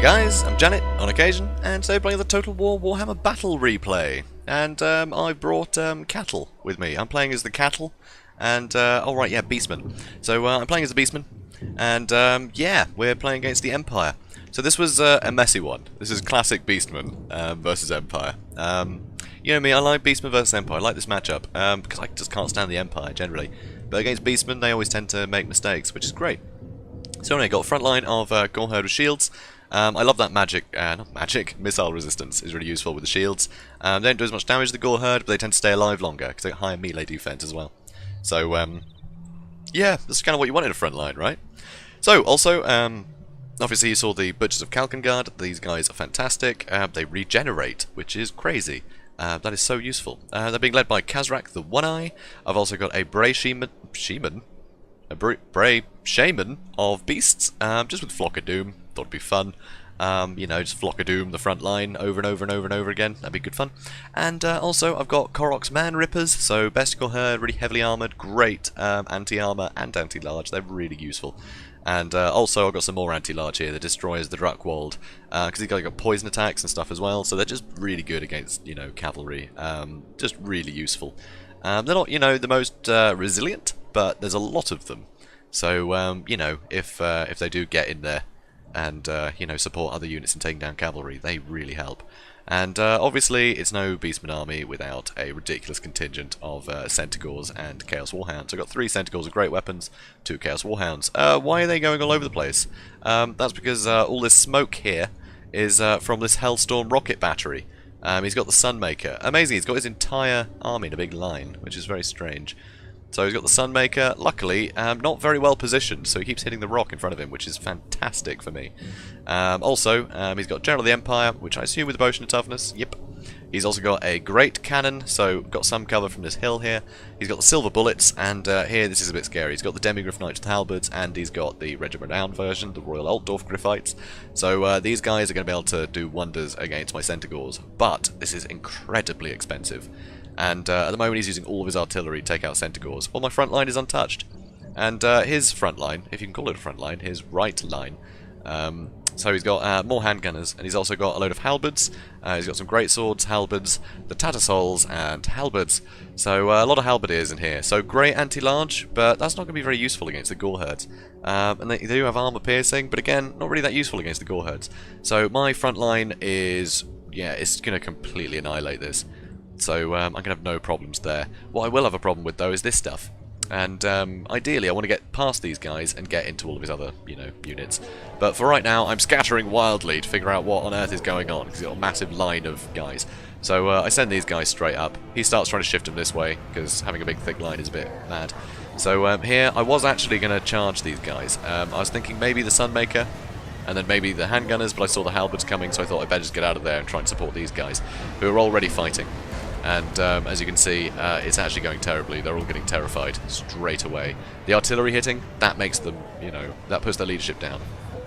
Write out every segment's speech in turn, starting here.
guys, I'm Janet on occasion, and today playing the Total War Warhammer Battle Replay. And I brought cattle with me. I'm playing as the cattle, and alright, yeah, beastman. So I'm playing as the beastman, and yeah, we're playing against the Empire. So this was a messy one. This is classic beastman versus Empire. You know me, I like beastman versus Empire. I like this matchup because I just can't stand the Empire generally. But against beastmen, they always tend to make mistakes, which is great. So anyway, got a front line of Goreherd with shields. I love that missile resistance is really useful with the shields. They don't do as much damage to the Goreherd, but they tend to stay alive longer because they got higher melee defense as well. So yeah, that's kind of what you want in a front line, right? So also, obviously you saw the Butchers of Kalkengard. These guys are fantastic. They regenerate, which is crazy. That is so useful. They're being led by Khazrak, the One-Eye. I've also got a Bray Shaman of beasts, just with Flock of Doom. Thought it'd be fun. You know, just Flock of Doom, the front line, over and over and over and over again. That'd be good fun. And also, I've got Khazrak's Man Rippers, so Bestial Herd, really heavily armoured, great anti-armour and anti-large. They're really useful. And also, I've got some more anti-large here that destroys the Drakwold, because he's got poison attacks and stuff as well, so they're just really good against, you know, cavalry. Just really useful. They're not, you know, the most resilient, but there's a lot of them. So, you know, if they do get in there and, you know, support other units in taking down cavalry, they really help. And obviously, it's no Beastman army without a ridiculous contingent of Centaurs and Chaos Warhounds. I've got 3 Centaurs with great weapons, 2 Chaos Warhounds. Why are they going all over the place? That's because all this smoke here is from this Hellstorm rocket battery. He's got the Sunmaker. Amazing, he's got his entire army in a big line, which is very strange. So he's got the Sunmaker, luckily, not very well positioned, so he keeps hitting the rock in front of him, which is fantastic for me. Also, he's got General of the Empire, which I assume with Devotion and Toughness, yep. He's also got a Great Cannon, so got some cover from this hill here. He's got the Silver Bullets, and here this is a bit scary. He's got the Demigryph Knights with Halberds, and he's got the Regiment Renown version, the Royal Altdorf Griffites. So these guys are going to be able to do wonders against my Centaurs, but this is incredibly expensive. And at the moment he's using all of his artillery to take out Centaurs, while my front line is untouched. And his front line, if you can call it a front line, his right line, so he's got more handgunners, and he's also got a load of halberds. He's got some great swords, halberds, the Tattersalls, and halberds. So a lot of halberdiers in here. So great anti-large, but that's not going to be very useful against the Goreherds. And they do have armor piercing, but again, not really that useful against the Goreherds. So my front line is, yeah, it's going to completely annihilate this. So I'm going to have no problems there. What I will have a problem with, though, is this stuff. And ideally, I want to get past these guys and get into all of his other, you know, units. But for right now, I'm scattering wildly to figure out what on earth is going on, because he's got a massive line of guys. So I send these guys straight up. He starts trying to shift them this way, because having a big thick line is a bit mad. So here, I was actually going to charge these guys. I was thinking maybe the Sunmaker, and then maybe the handgunners, but I saw the halberds coming, so I thought I'd better just get out of there and try and support these guys, who are already fighting. And as you can see, it's actually going terribly. They're all getting terrified straight away. The artillery hitting, that makes them, you know, that puts their leadership down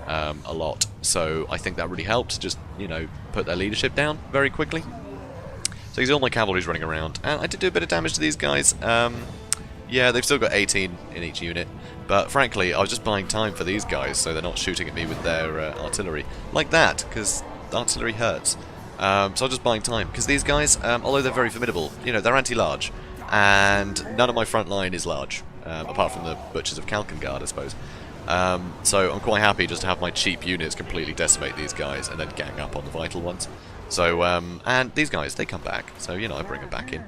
a lot. So I think that really helped, just, you know, put their leadership down very quickly. So you see all my cavalry's running around. And I did do a bit of damage to these guys. Yeah, they've still got 18 in each unit. But frankly, I was just buying time for these guys so they're not shooting at me with their artillery. Like that, because artillery hurts. So I'm just buying time, because these guys, although they're very formidable, you know, they're anti-large, and none of my front line is large, apart from the Butchers of Kalkengard, I suppose. So I'm quite happy just to have my cheap units completely decimate these guys, and then gang up on the vital ones. So, and these guys, they come back, so, you know, I bring them back in.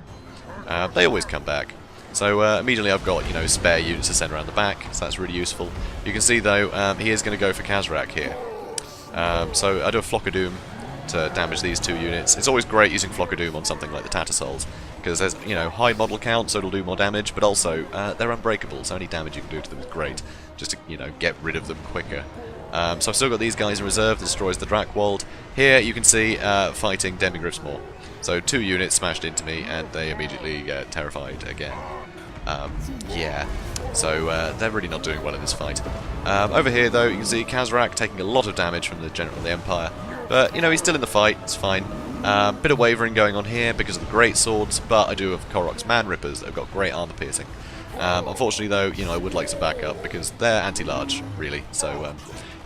They always come back. So immediately I've got, you know, spare units to send around the back, so that's really useful. You can see, though, he is going to go for Khazrak here. So I do a Flock of Doom to damage these 2 units. It's always great using Flock of Doom on something like the Tattersalls, because there's, you know, high model count, so it'll do more damage, but also they're unbreakable, so any damage you can do to them is great, just to, you know, get rid of them quicker. So I've still got these guys in reserve that destroys the Drakwold. Here you can see fighting Demigryphs more. So 2 units smashed into me, and they immediately get terrified again. Yeah, so they're really not doing well in this fight. Over here, though, you can see Khazrak taking a lot of damage from the General of the Empire. But, you know, he's still in the fight, it's fine. Bit of wavering going on here because of the great swords, but I do have Khazrak's Man Rippers that have got great armor piercing. Unfortunately, though, you know, I would like some backup because they're anti-large, really. So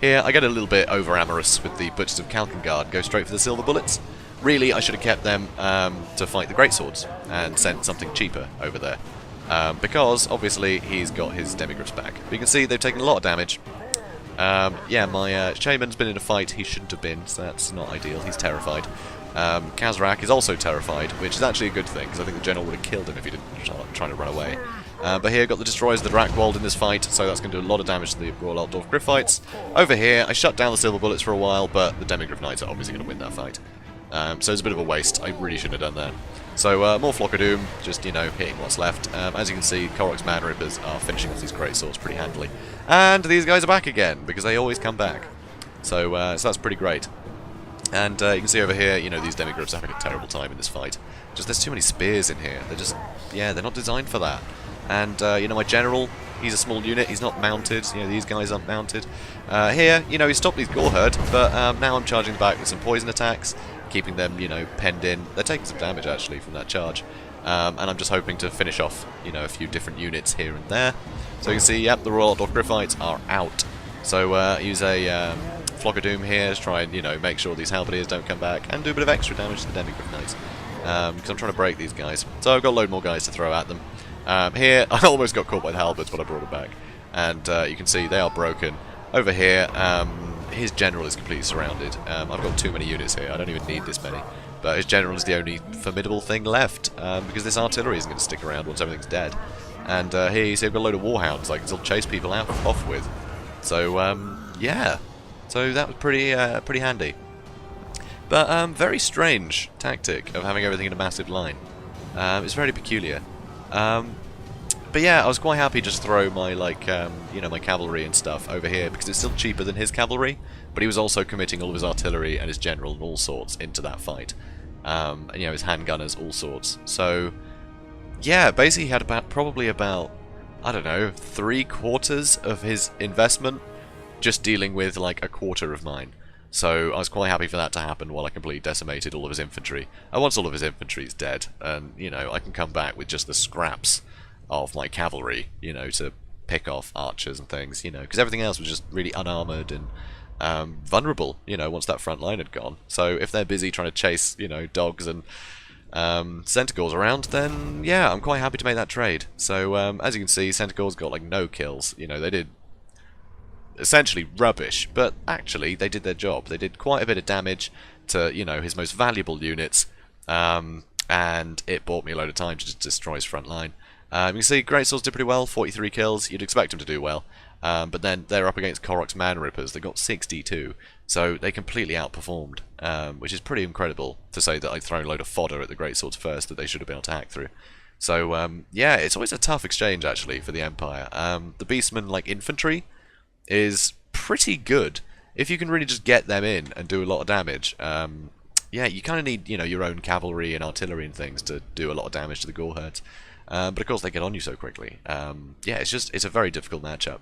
Here, I get a little bit over-amorous with the Butchers of Kalkengard, go straight for the silver bullets. Really, I should have kept them to fight the greatswords and sent something cheaper over there. Because, obviously, he's got his demigriffs back. But you can see they've taken a lot of damage. Yeah, my Shaman's been in a fight he shouldn't have been, so that's not ideal. He's terrified. Khazrak is also terrified, which is actually a good thing, because I think the general would have killed him if he didn't try to run away. But here, got the Destroyers of the Drakwold in this fight, so that's going to do a lot of damage to the Royal Altdorf Griff fights. Over here, I shut down the Silver Bullets for a while, but the Demigriff Knights are obviously going to win that fight. So it's a bit of a waste. I really shouldn't have done that. So more Flock of Doom, just, you know, hitting what's left. As you can see, Khazrak's Man Rippers are finishing off these great swords pretty handily. And these guys are back again, because they always come back. So that's pretty great. And you can see over here, you know, these demigriffs are having a terrible time in this fight. Just there's too many spears in here. They're just, yeah, they're not designed for that. And, you know, my general, he's a small unit, he's not mounted, you know, these guys aren't mounted. Here, you know, he stopped these Goreherd, but now I'm charging back with some poison attacks, keeping them, you know, penned in. They're taking some damage, actually, from that charge. And I'm just hoping to finish off, you know, a few different units here and there. So you can see, yep, the Royal Altdorf Griffites are out. So use a Flock of Doom here to try and, you know, make sure these Halberdiers don't come back, and do a bit of extra damage to the Demigriff Knights. Because I'm trying to break these guys. So I've got a load more guys to throw at them. Here, I almost got caught by the halberds, but I brought them back. And you can see they are broken. Over here, his general is completely surrounded. I've got too many units here, I don't even need this many. But his general is the only formidable thing left, because this artillery isn't going to stick around once everything's dead. And here you see I've got a load of warhounds I can still chase people off with. So, yeah. So that was pretty handy. But, very strange tactic of having everything in a massive line. It's very peculiar. But yeah, I was quite happy just to throw my, like, you know, my cavalry and stuff over here, because it's still cheaper than his cavalry, but he was also committing all of his artillery and his general and all sorts into that fight. And, you know, his handgunners, all sorts. So, yeah, basically he had probably about, I don't know, 3/4 of his investment just dealing with, like, 1/4 of mine. So I was quite happy for that to happen while I completely decimated all of his infantry. And once all of his infantry is dead, and, you know, I can come back with just the scraps of my cavalry, you know, to pick off archers and things, you know, because everything else was just really unarmoured and vulnerable, you know, once that front line had gone. So if they're busy trying to chase, you know, dogs and Centaurs around, then, yeah, I'm quite happy to make that trade. So, as you can see, Centaurs got, like, no kills. You know, they did essentially rubbish, but actually they did their job. They did quite a bit of damage to, you know, his most valuable units, and it bought me a load of time to just destroy his front line. You can see Greatswords did pretty well, 43 kills. You'd expect them to do well, but then they're up against Khazrak's Man Rippers. They got 62, so they completely outperformed, which is pretty incredible to say that I'd thrown a load of fodder at the Greatswords first that they should have been able to hack through. So yeah, it's always a tough exchange actually for the Empire. The Beastmen, like infantry, is pretty good if you can really just get them in and do a lot of damage. Yeah, you kind of need, you know, your own cavalry and artillery and things to do a lot of damage to the Goreherds. But of course they get on you so quickly. Yeah, it's a very difficult matchup.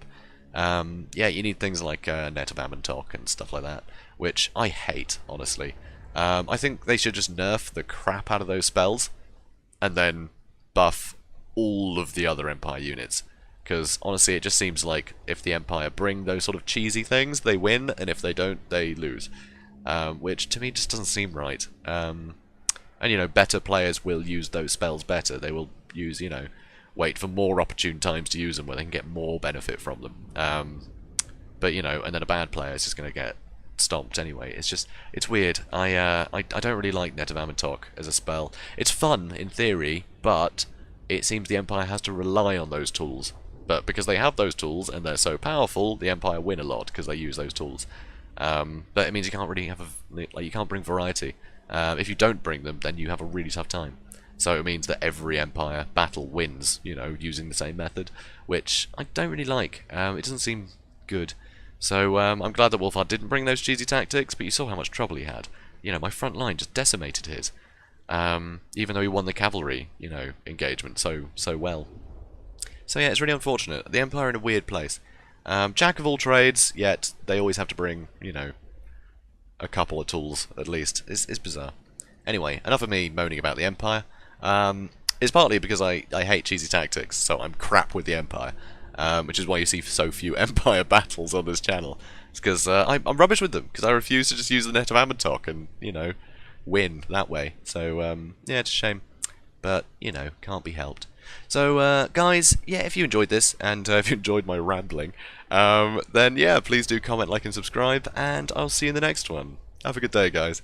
Yeah, you need things like JanetOnOccasion and stuff like that, which I hate, honestly. I think they should just nerf the crap out of those spells and then buff all of the other Empire units. Because, honestly, it just seems like if the Empire bring those sort of cheesy things, they win, and if they don't, they lose. Which, to me, just doesn't seem right. And, you know, better players will use those spells better. They will use, you know, wait for more opportune times to use them where they can get more benefit from them. But, you know, and then a bad player is just going to get stomped anyway. It's just, it's weird. I don't really like JanetOnOccasion as a spell. It's fun, in theory, but it seems the Empire has to rely on those tools. But because they have those tools and they're so powerful, the Empire win a lot because they use those tools. But it means you can't really have you can't bring variety. If you don't bring them, then you have a really tough time. So it means that every Empire battle wins, you know, using the same method, which I don't really like. It doesn't seem good. So I'm glad that Wolfhard didn't bring those cheesy tactics, but you saw how much trouble he had. You know, my front line just decimated his, even though he won the cavalry, you know, engagement so well. So yeah, it's really unfortunate. The Empire are in a weird place. Jack of all trades, yet they always have to bring, you know, a couple of tools at least. It's bizarre. Anyway, enough of me moaning about the Empire. It's partly because I hate cheesy tactics, so I'm crap with the Empire. which is why you see so few Empire battles on this channel. It's because I'm rubbish with them, because I refuse to just use the Net of Amantok and, you know, win that way. So, yeah, it's a shame. But, you know, can't be helped. So, guys, yeah, if you enjoyed this, and if you enjoyed my rambling, then, yeah, please do comment, like, and subscribe, and I'll see you in the next one. Have a good day, guys.